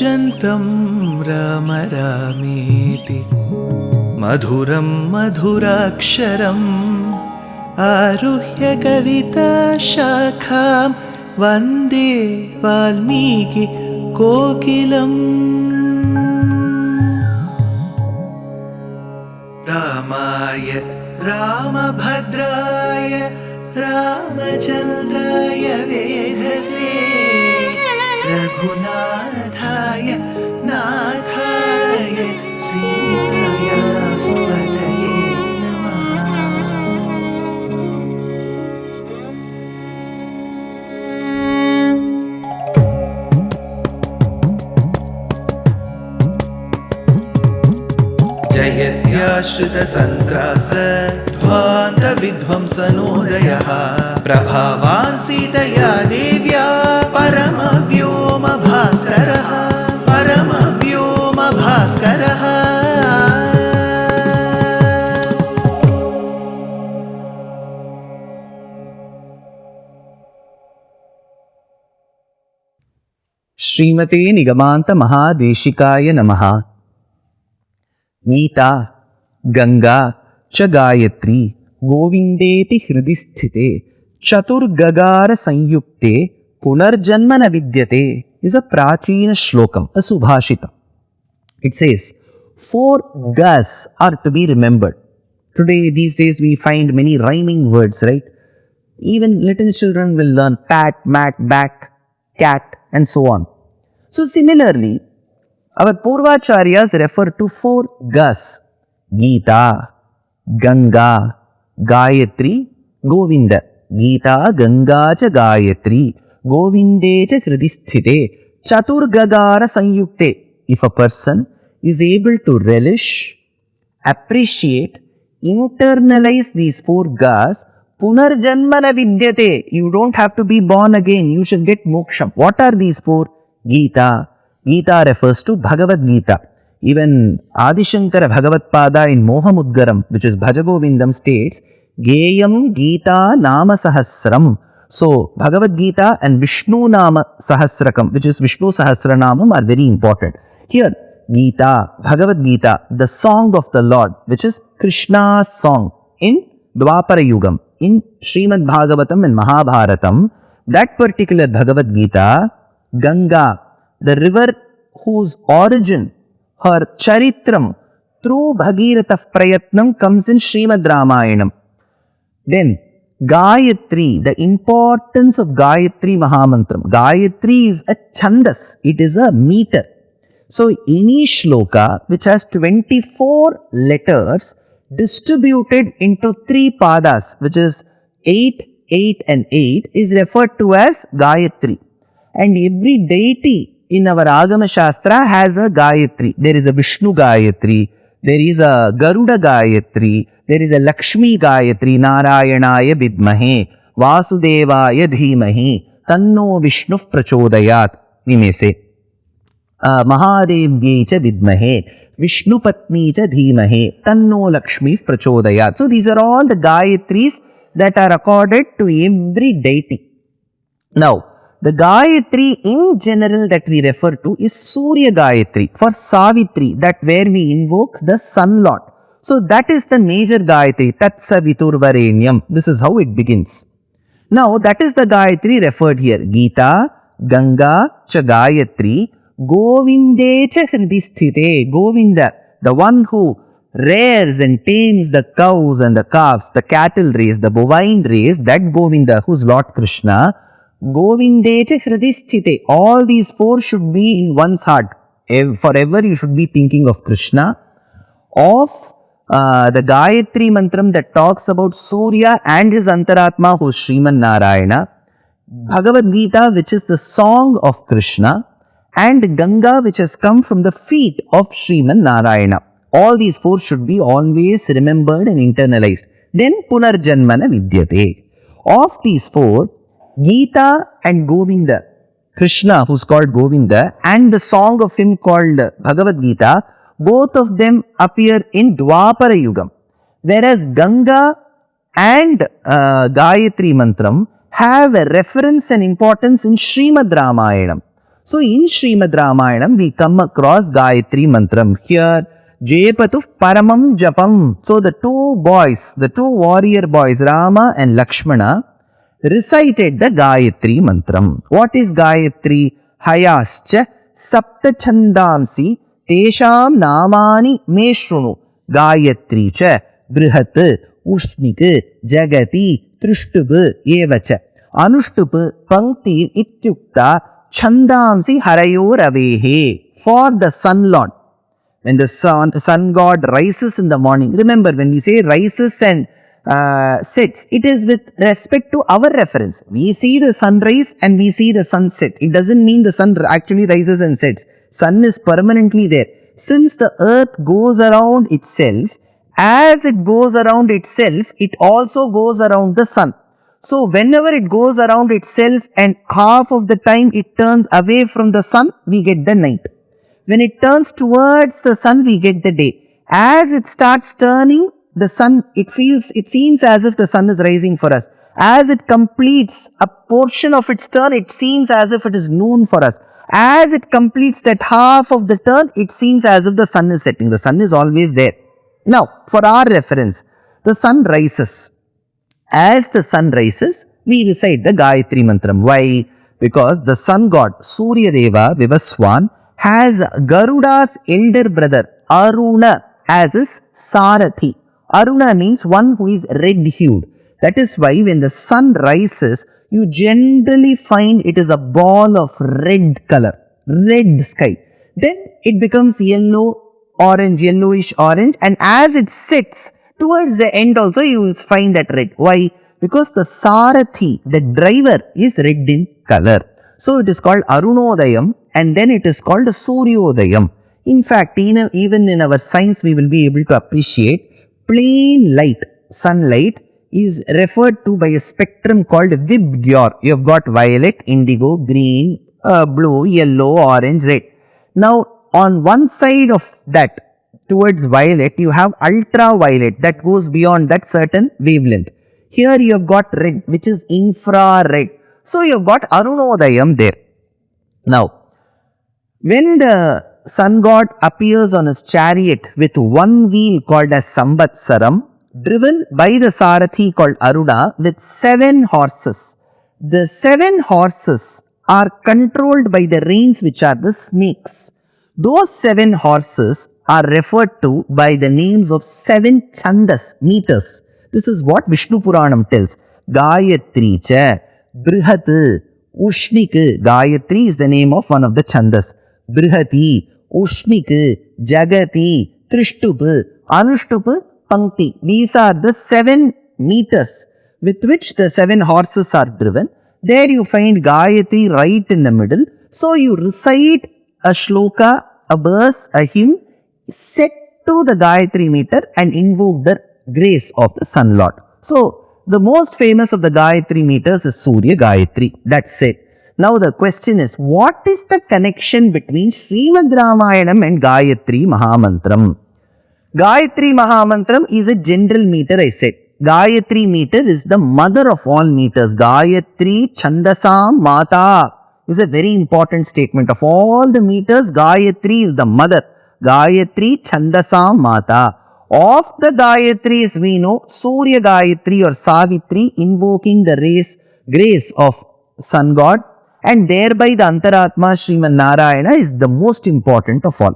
कूजन्तं राम रामेति मधुरं मधुराक्षरम् आरुह्य कविताशाखां वन्दे वाल्मीकि कोकिलम्। रामाय रामभद्राय रामचन्द्राय वेधसे रघुनाथाय नाथाय सीताया पतये नमः। जयत्याश्रितसन्त्रास ध्वान्तविध्वंसनोदयः प्रभावान् सीतया देव्या परमव्योमभास्करः परमव्योमभास्करः। श्रीमते निगमान्त महादेशिकाय नमः। गीता गंगा च गायत्री गोविंदेति हृदि स्थिते चतुर्गगार संयुक्ते पुनर्जन्म न विद्यते is a prachina shlokam, a subhashita. It says 4 gas are to be remembered. Today, these days, we find many rhyming words, right? Even little children will learn pat, mat, back, cat, and so on. So similarly, our Purvacharyas refer to 4 gas: Gita, Ganga, Gayatri, Govinda. Gita, Ganga cha Gayatri, Govinde cha Hridisthite, Chaturgagara Sanyukte. If a person is able to relish, appreciate, internalize these 4 gas, Punarjanmana Vidyate, you don't have to be born again, you shall get moksha. What are these 4? Gita. Gita refers to Bhagavad Gita. Even Adi Shankara Bhagavad Pada in Mohamudgaram, which is Bhajagovindam, states, Geyam Gita Nama Sahasram. So, Bhagavad Gita and Vishnu Nama Sahasrakam, which is Vishnu Sahasranamam, are very important. Here, Gita, Bhagavad Gita, the song of the Lord, which is Krishna's song in Dwapara Yugam, in Srimad Bhagavatam and Mahabharatam, that particular Bhagavad Gita, Ganga, the river whose origin, her charitram, through Bhagirath Prayatnam comes in Srimad Ramayanam. Then, Gayatri, the importance of Gayatri Mahamantram. Gayatri is a chandas, it is a meter. So, any shloka which has 24 letters distributed into 3 padas, which is 8, 8 and 8, is referred to as Gayatri. And every deity in our Agama Shastra has a Gayatri. There is a Vishnu Gayatri, there is a Garuda Gayatri, there is a Lakshmi Gayatri, Narayanaya Vidmahe, Vasudevaya Dhimahi, Tanno Vishnu Prachodayat, we may say. Mahadevye cha Vidmahe, Vishnu Patni cha Dhimahe, Tanno Lakshmi Prachodayat. So these are all the Gayatris that are accorded to every deity. Now, the Gayatri in general that we refer to is Surya Gayatri for Savitri, that where we invoke the Sun Lord. So that is the major Gayatri, Tat Saviturvarenyam. This is how it begins. Now that is the Gayatri referred here. Gita, Ganga, cha Gayatri, Govinde cha Hridisthite. Govinda, the one who rears and tames the cows and the calves, the cattle race, the bovine race, that Govinda, who is Lord Krishna, Govinde cha Hridisthite. All these 4 should be in one's heart. Forever you should be thinking of Krishna. Of the Gayatri Mantram that talks about Surya and his Antaratma, who is Sriman Narayana. Bhagavad Gita, which is the song of Krishna. And Ganga, which has come from the feet of Sriman Narayana. All these 4 should be always remembered and internalized. Then Punarjanmana Vidyate. Of these 4, Gita and Govinda, Krishna, who is called Govinda, and the song of him called Bhagavad Gita, both of them appear in Dwapara Yugam. Whereas Ganga and Gayatri Mantram have a reference and importance in Srimad Ramayanam. So in Srimad Ramayanam, we come across Gayatri Mantram. Here, Jepatu Paramam Japam. So the two boys, the two warrior boys, Rama and Lakshmana, recited the Gayatri Mantram. What is Gayatri? Hayascha Sapta Chandamsi Tesham Namani Meshrunu. Gayatri cha Brihat Ushnik Jagati Trishtup Evacha. Anushtup Pankti Ityukta Chandamsi Harayor Avehe. For the sun lord. When the sun god rises in the morning. Remember, when we say rises and sets, it is with respect to our reference. We see the sunrise and we see the sunset. It doesn't mean the sun actually rises and sets. Sun is permanently there. Since the earth goes around itself, as it goes around itself, it also goes around the sun. So whenever it goes around itself and half of the time it turns away from the sun, we get the night. When it turns towards the sun, we get the day. As it starts turning, the sun, it seems as if the sun is rising for us. As it completes a portion of its turn, it seems as if it is noon for us. As it completes that half of the turn, it seems as if the sun is setting. The sun is always there. Now, for our reference, the sun rises. As the sun rises, we recite the Gayatri Mantram. Why? Because the sun god, Surya Deva Vivaswan, has Garuda's elder brother Aruna as his Sarathi. Aruna means one who is red-hued. That is why when the sun rises, you generally find it is a ball of red color, red sky. Then it becomes yellow, orange, yellowish orange, and as it sets towards the end also you will find that red. Why? Because the Sarathi, the driver, is red in color. So it is called Arunodayam and then it is called Suryodayam. In fact, even in our science we will be able to appreciate plain light, sunlight, is referred to by a spectrum called Vibgyor. You have got violet, indigo, green, blue, yellow, orange, red. Now on one side of that towards violet you have ultraviolet that goes beyond that certain wavelength. Here you have got red which is infrared. So you have got Arunodayam there. Now, when the sun god appears on his chariot with one wheel called as Sambatsaram, driven by the Sarathi called Aruna with 7 horses. The 7 horses are controlled by the reins which are the snakes. Those 7 horses are referred to by the names of 7 chandas, meters. This is what Vishnu Puranam tells. Gayatri cha, Brihat, Ushnik. Gayatri is the name of one of the chandas. Brihati, Ushnik, Jagati, Trishtup, Anushtup, Pankti. These are the 7 meters with which the 7 horses are driven. There you find Gayatri right in the middle. So you recite a shloka, a verse, a hymn set to the Gayatri meter and invoke the grace of the Sun Lord. So the most famous of the Gayatri meters is Surya Gayatri. That's it. Now the question is, what is the connection between Srimad Ramayanam and Gayatri Mahamantram? Gayatri Mahamantram is a general meter, I said. Gayatri meter is the mother of all meters. Gayatri Chandasam Mata is a very important statement. Of all the meters, Gayatri is the mother. Gayatri Chandasam Mata. Of the Gayatris we know Surya Gayatri or Savitri invoking the grace of sun god, and thereby the Antaratma Sriman Narayana is the most important of all.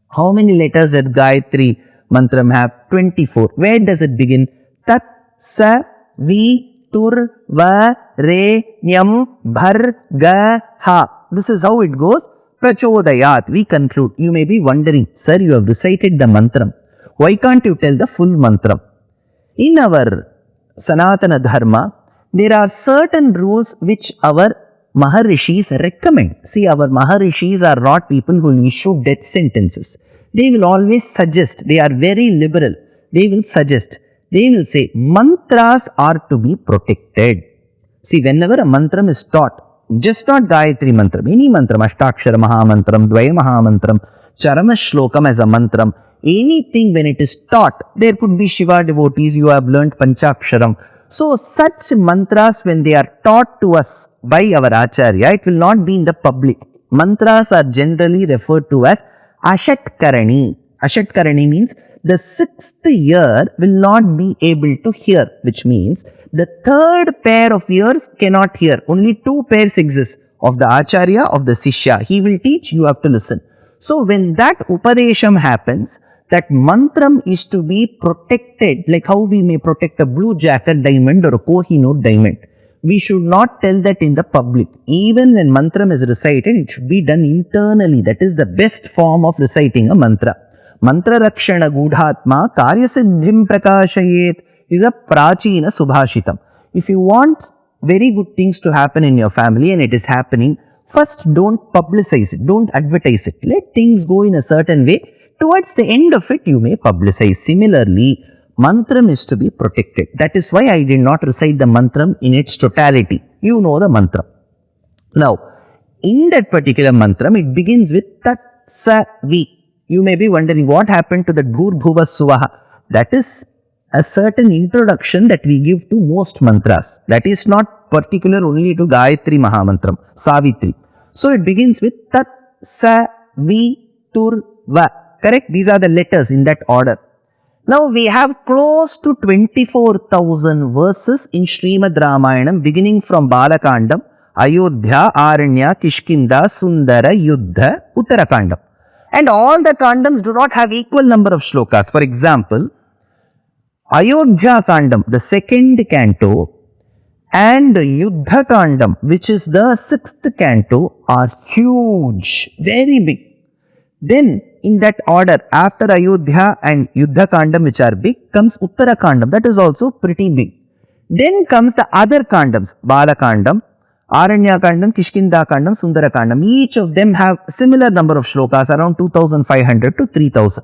How many letters does Gayatri Mantram have? 24. Where does it begin? Tat, Sa, Vi, Tur, Va, Re, Nyam, Bhar, Ga, Ha. This is how it goes. Prachodayat. We conclude. You may be wondering, sir, you have recited the mantram. Why can't you tell the full mantram? In our Sanatana Dharma, there are certain rules which our Maharishis recommend. See, our Maharishis are not people who will issue death sentences. They will always suggest. They are very liberal. They will suggest. They will say, mantras are to be protected. See, whenever a mantram is taught, just not Gayatri Mantram, any mantram, Ashtakshara Mahamantram, Dvaya Mahamantram, Charama Shlokam as a mantram, anything when it is taught, there could be Shiva devotees, you have learnt Panchaksharam. So such mantras when they are taught to us by our Acharya, it will not be in the public. Mantras are generally referred to as Ashatkarani. Ashatkarani means the sixth ear will not be able to hear, which means the third pair of ears cannot hear. Only two pairs exist, of the Acharya, of the Sishya. He will teach, you have to listen. So when that Upadesham happens, that mantram is to be protected, like how we may protect a blue jacket diamond or a Kohinoor diamond. We should not tell that in the public. Even when mantram is recited, it should be done internally. That is the best form of reciting a mantra. Mantra Rakshana Gudhatma Karyasiddhim Prakashayet is a Prachina Subhashitam. If you want very good things to happen in your family and it is happening, first don't publicize it, don't advertise it. Let things go in a certain way. Towards the end of it, you may publicize. Similarly, mantram is to be protected. That is why I did not recite the mantram in its totality. You know the mantram. Now, in that particular mantram, it begins with Tat Sa Vi. You may be wondering what happened to the Bhur Bhuva Suvaha. That is a certain introduction that we give to most mantras. That is not particular only to Gayatri Mahamantram, Savitri. So it begins with Tat Sa Vi Tur Va. Correct? These are the letters in that order. Now we have close to 24,000 verses in Srimad Ramayanam, beginning from Bala Kandam, Ayodhya, Aranya, Kishkinda, Sundara, Yuddha, Uttarakandam. And all the Kandams do not have equal number of shlokas. For example, Ayodhya Kandam, the second canto, and Yuddha Kandam, which is the sixth canto, are huge, very big. Then, in that order, after Ayodhya and Yuddha Kandam, which are big, comes Uttara Kandam, that is also pretty big. Then comes the other Kandams, Bala Kandam, Aranya Kandam, Kishkinda Kandam, Sundara Kandam. Each of them have similar number of shlokas, around 2,500 to 3,000.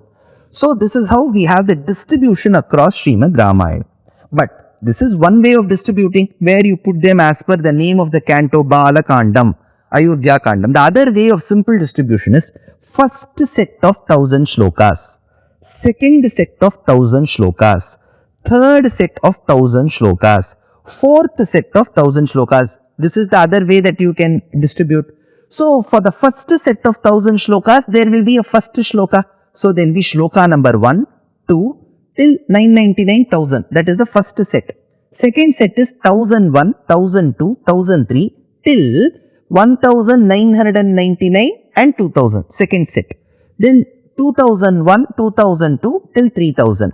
So, this is how we have the distribution across Srimad Ramayana. But this is one way of distributing, where you put them as per the name of the canto, Bala Kandam, Ayodhya Kandam. The other way of simple distribution is first set of 1,000 shlokas, second set of 1,000 shlokas, third set of 1,000 shlokas, fourth set of 1,000 shlokas. This is the other way that you can distribute. So, for the first set of 1,000 shlokas, there will be a first shloka. So, there will be shloka number 1, 2 till 999,000. That is the first set. Second set is 1,001, 1,002, 1,003 till 1,999 and 2,000. Second set. Then 2001, 2002 till 3,000.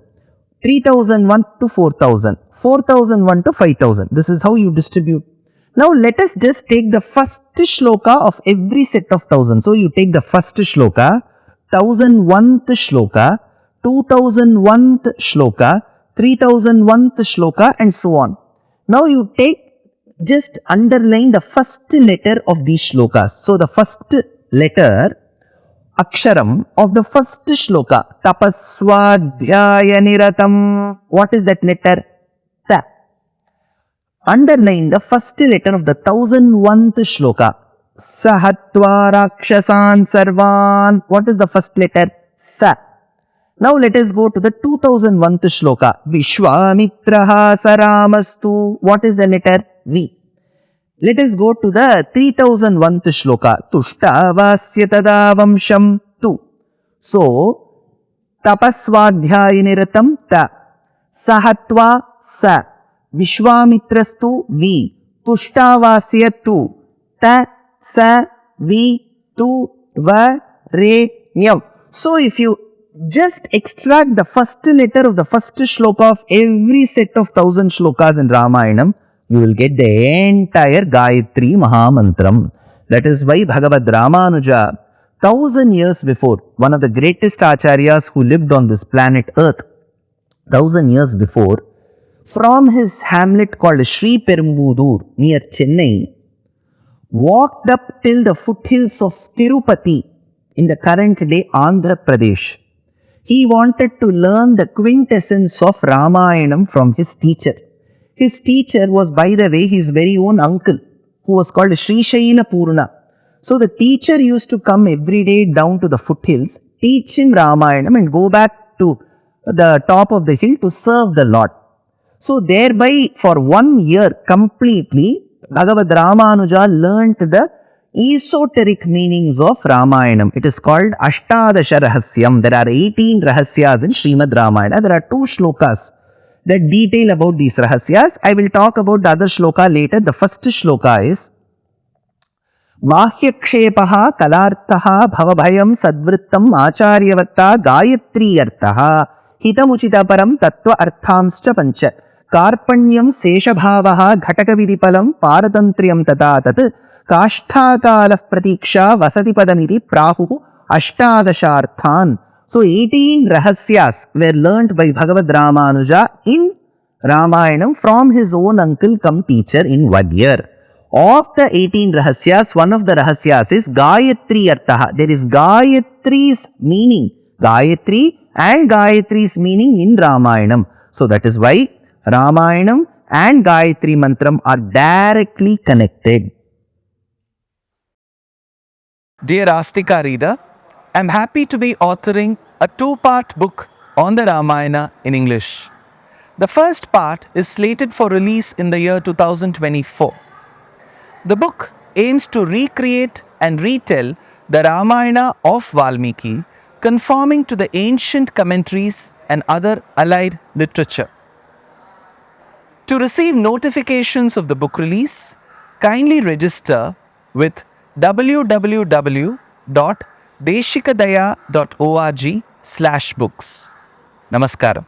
3,001 to 4,000. 4,001 to 5,000. This is how you distribute. Now let us just take the first shloka of every set of 1,000. So you take the first shloka, 1,001th shloka, 2,001th shloka, 3,001th shloka and so on. Now you take, just underline the first letter of these shlokas. So the first letter, Aksharam of the first shloka, Tapaswadhyaya Niratam. What is that letter? Ta. Underline the first letter of the 1,001th shloka, Sahatva Rakshasan Sarvan. What is the first letter? Sa. Now let us go to the 2001th shloka, Vishwamitraha Saramastu. What is the letter? V. Let us go to the 3001th shloka, Tushtavasya Tadavamsham Tu. So, Tapaswadhyayiniratam Ta, Sahatva Sa, Vishwamitrastu Vi, Tushtavasya Tu, Ta, Sa, Vi, Tu, Va, Re, Nyam. So, if you just extract the first letter of the first shloka of every set of 1,000 shlokas in Ramayanam, you will get the entire Gayatri Mahamantram. That is why Bhagavad Ramanuja, 1,000 years before, one of the greatest acharyas who lived on this planet Earth, 1,000 years before, from his hamlet called Sri Perumbudur near Chennai, walked up till the foothills of Tirupati in the current day Andhra Pradesh. He wanted to learn the quintessence of Ramayanam from his teacher. His teacher was, by the way, his very own uncle, who was called Sri Shaila Purna. So the teacher used to come every day down to the foothills, teach him Ramayanam and go back to the top of the hill to serve the Lord. So thereby, for 1 year completely, Bhagavad Ramanuja learnt the esoteric meanings of Ramayanam. It is called Ashtadasha Rahasyam. There are 18 Rahasyas in Srimad Ramayana. There are 2 shlokas that detail about these Rahasyas. I will talk about the other shloka later. The first shloka is Mahyakshepaha kalarthaha bhavabhayam sadvrittam acharyavatta gayatri arthaha hitamuchita param tattva arthamscha pancha karpanyam seshabhavaha ghatakavidipalam paratantriyam tata tat kashthakalah pratiksha vasati padamiti prahuhu ashtadasharthan. So 18 rahasyas were learnt by Bhagavad Ramanuja in Ramayanam from his own uncle cum teacher in 1 year. Of the 18 rahasyas, one of the rahasyas is Gayatri Arthaha. There is Gayatri's meaning. Gayatri and Gayatri's meaning in Ramayanam. So that is why Ramayanam and Gayatri Mantram are directly connected. Dear Astika reader, I am happy to be authoring a 2-part book on the Ramayana in English. The first part is slated for release in the year 2024. The book aims to recreate and retell the Ramayana of Valmiki, conforming to the ancient commentaries and other allied literature. To receive notifications of the book release, kindly register with www.deshikadaya.org/books. Namaskaram.